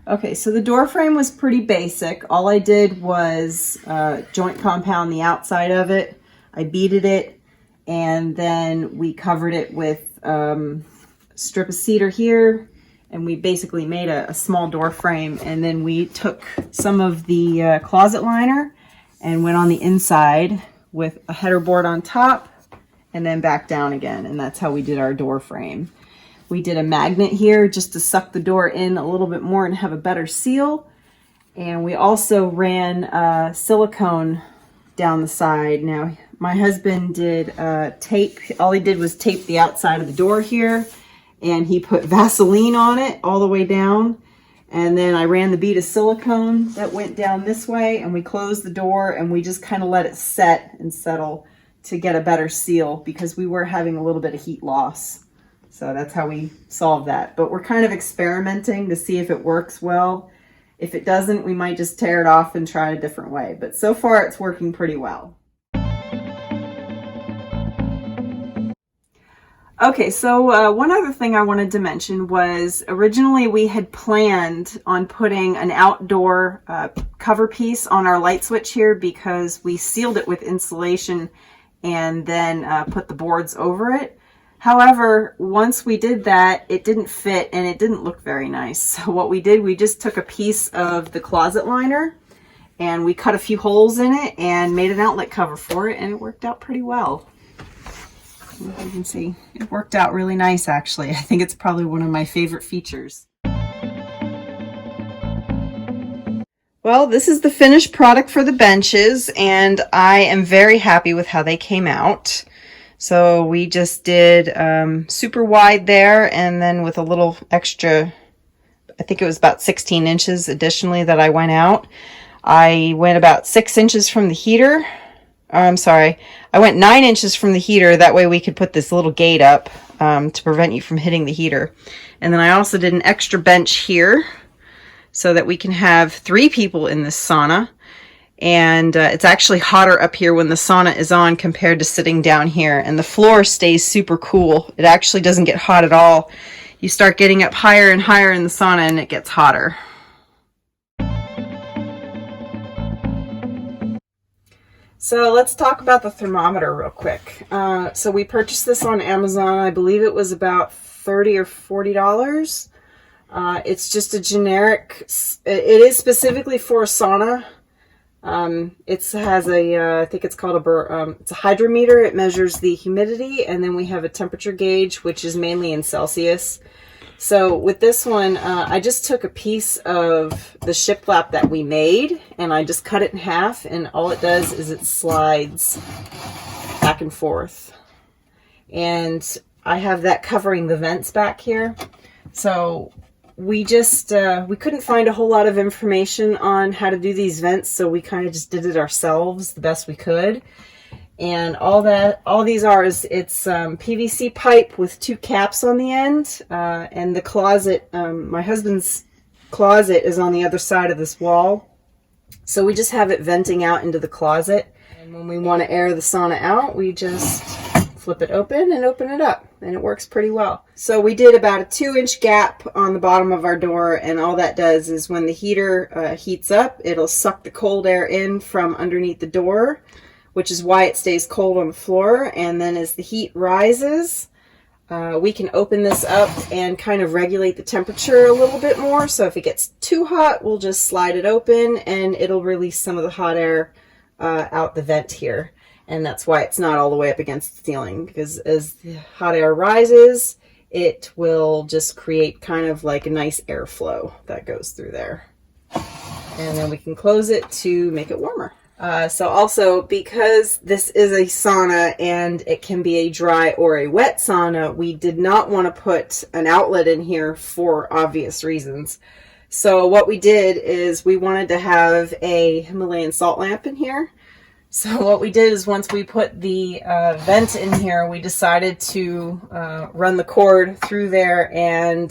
Okay, so the door frame was pretty basic. All I did was joint compound the outside of it. I beaded it, and then we covered it with a strip of cedar here, and we basically made a small door frame. And then we took some of the closet liner and went on the inside with a header board on top and then back down again, and that's how we did our door frame. We did a magnet here just to suck the door in a little bit more and have a better seal. And we also ran silicone down the side. Now, my husband did tape. All he did was tape the outside of the door here, and he put Vaseline on it all the way down. And then I ran the bead of silicone that went down this way, and we closed the door, and we just kind of let it set and settle to get a better seal because we were having a little bit of heat loss. So that's how we solved that. But we're kind of experimenting to see if it works well. If it doesn't, we might just tear it off and try a different way. But so far, it's working pretty well. Okay, so one other thing I wanted to mention was originally we had planned on putting an outdoor cover piece on our light switch here because we sealed it with insulation and then put the boards over it. However, once we did that, it didn't fit and it didn't look very nice. So what we did, we just took a piece of the closet liner and we cut a few holes in it and made an outlet cover for it, and it worked out pretty well. You can see it worked out really nice, actually. I think it's probably one of my favorite features. Well, this is the finished product for the benches, and I am very happy with how they came out. So we just did super wide there, and then with a little extra, I think it was about 16 inches additionally that I went out. I went about 6 inches from the heater. I'm sorry, I went 9 inches from the heater. That way we could put this little gate up to prevent you from hitting the heater. And then I also did an extra bench here so that we can have 3 people in this sauna. And it's actually hotter up here when the sauna is on compared to sitting down here. And the floor stays super cool. It actually doesn't get hot at all. You start getting up higher and higher in the sauna and it gets hotter. So let's talk about the thermometer real quick. So we purchased this on Amazon. I believe it was about $30 or $40. It's just a generic, it is specifically for a sauna. It has a, I think it's called it's a hydrometer. It measures the humidity, and then we have a temperature gauge, which is mainly in Celsius. So with this one, I just took a piece of the shiplap that we made, and I just cut it in half, and all it does is it slides back and forth. And I have that covering the vents back here. So we just, we couldn't find a whole lot of information on how to do these vents, so we kind of just did it ourselves the best we could. And all these are is it's PVC pipe with 2 caps on the end, and the closet, my husband's closet is on the other side of this wall. So we just have it venting out into the closet. And when we want to air the sauna out, we just flip it open and open it up, and it works pretty well. So we did about a 2-inch gap on the bottom of our door, and all that does is when the heater heats up, it'll suck the cold air in from underneath the door, which is why it stays cold on the floor. And then as the heat rises, we can open this up and kind of regulate the temperature a little bit more. So if it gets too hot, we'll just slide it open and it'll release some of the hot air out the vent here. And that's why it's not all the way up against the ceiling, because as the hot air rises, it will just create kind of like a nice airflow that goes through there. And then we can close it to make it warmer. So also, because this is a sauna and it can be a dry or a wet sauna, we did not want to put an outlet in here for obvious reasons. So what we did is we wanted to have a Himalayan salt lamp in here. So what we did is once we put the vent in here, we decided to run the cord through there and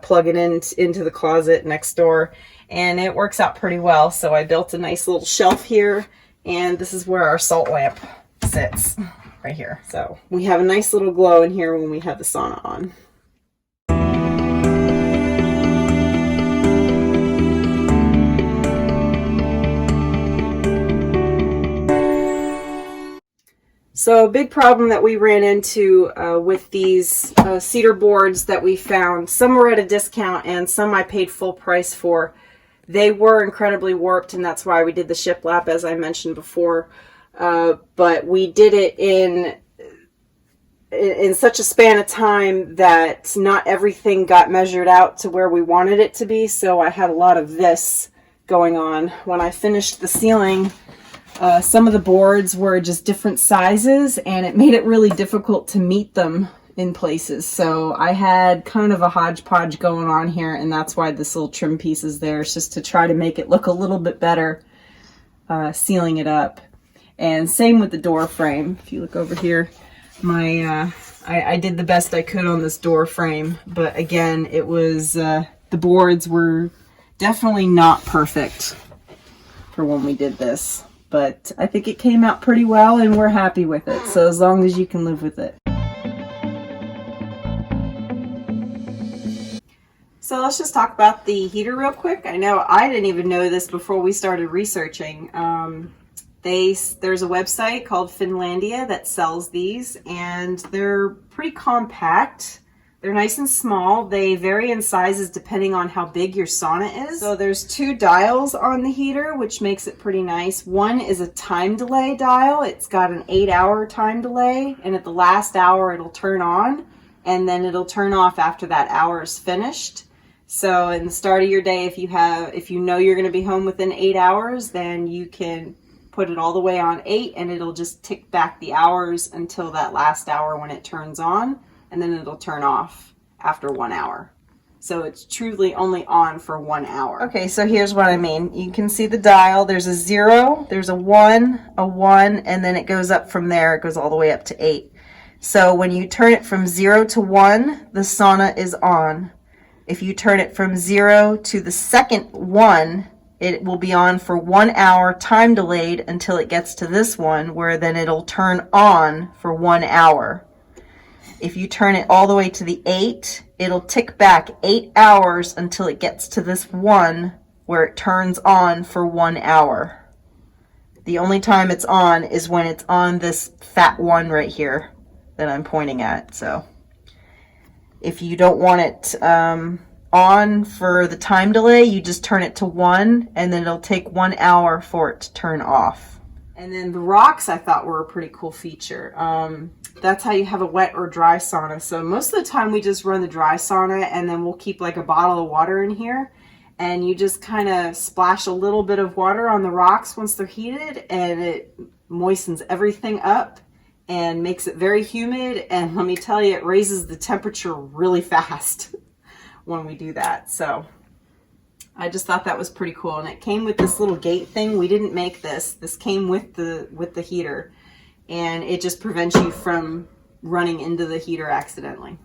plug it into the closet next door. And it works out pretty well. So I built a nice little shelf here, and this is where our salt lamp sits, right here. So we have a nice little glow in here when we have the sauna on. So a big problem that we ran into with these cedar boards that we found, some were at a discount and some I paid full price for. They were incredibly warped, and that's why we did the shiplap, as I mentioned before. But we did it in such a span of time that not everything got measured out to where we wanted it to be. So I had a lot of this going on. When I finished the ceiling, some of the boards were just different sizes, and it made it really difficult to meet them in places. So I had kind of a hodgepodge going on here, and that's why this little trim piece is there. It's just to try to make it look a little bit better, sealing it up. And same with the door frame. If you look over here, I did the best I could on this door frame, but again, it was the boards were definitely not perfect for when we did this. But I think it came out pretty well, and we're happy with it. So as long as you can live with it. So let's just talk about the heater real quick. I know I didn't even know this before we started researching. There's a website called Finlandia that sells these, and they're pretty compact. They're nice and small. They vary in sizes depending on how big your sauna is. So there's 2 dials on the heater, which makes it pretty nice. One is a time delay dial. It's got an 8-hour time delay, and at the last hour it'll turn on, and then it'll turn off after that hour is finished. So in the start of your day, if you know you're going to be home within 8 hours, then you can put it all the way on 8, and it'll just tick back the hours until that last hour when it turns on. And then it'll turn off after 1 hour. So it's truly only on for 1 hour. Okay, so here's what I mean. You can see the dial. There's a 0, there's a 1, and then it goes up from there. It goes all the way up to 8. So when you turn it from 0 to 1, the sauna is on. If you turn it from 0 to the second 1, it will be on for 1 hour, time delayed, until it gets to this one, where then it'll turn on for 1 hour. If you turn it all the way to the 8, it'll tick back 8 hours until it gets to this one where it turns on for 1 hour. The only time it's on is when it's on this fat one right here that I'm pointing at. So if you don't want it on for the time delay, you just turn it to 1, and then it'll take 1 hour for it to turn off. And then the rocks I thought were a pretty cool feature. That's how you have a wet or dry sauna. So most of the time we just run the dry sauna, and then we'll keep like a bottle of water in here, and you just kind of splash a little bit of water on the rocks once they're heated, and it moistens everything up and makes it very humid. And let me tell you, it raises the temperature really fast when we do that. So I just thought that was pretty cool. And it came with this little gate thing. We didn't make this. This came with the heater. And it just prevents you from running into the heater accidentally.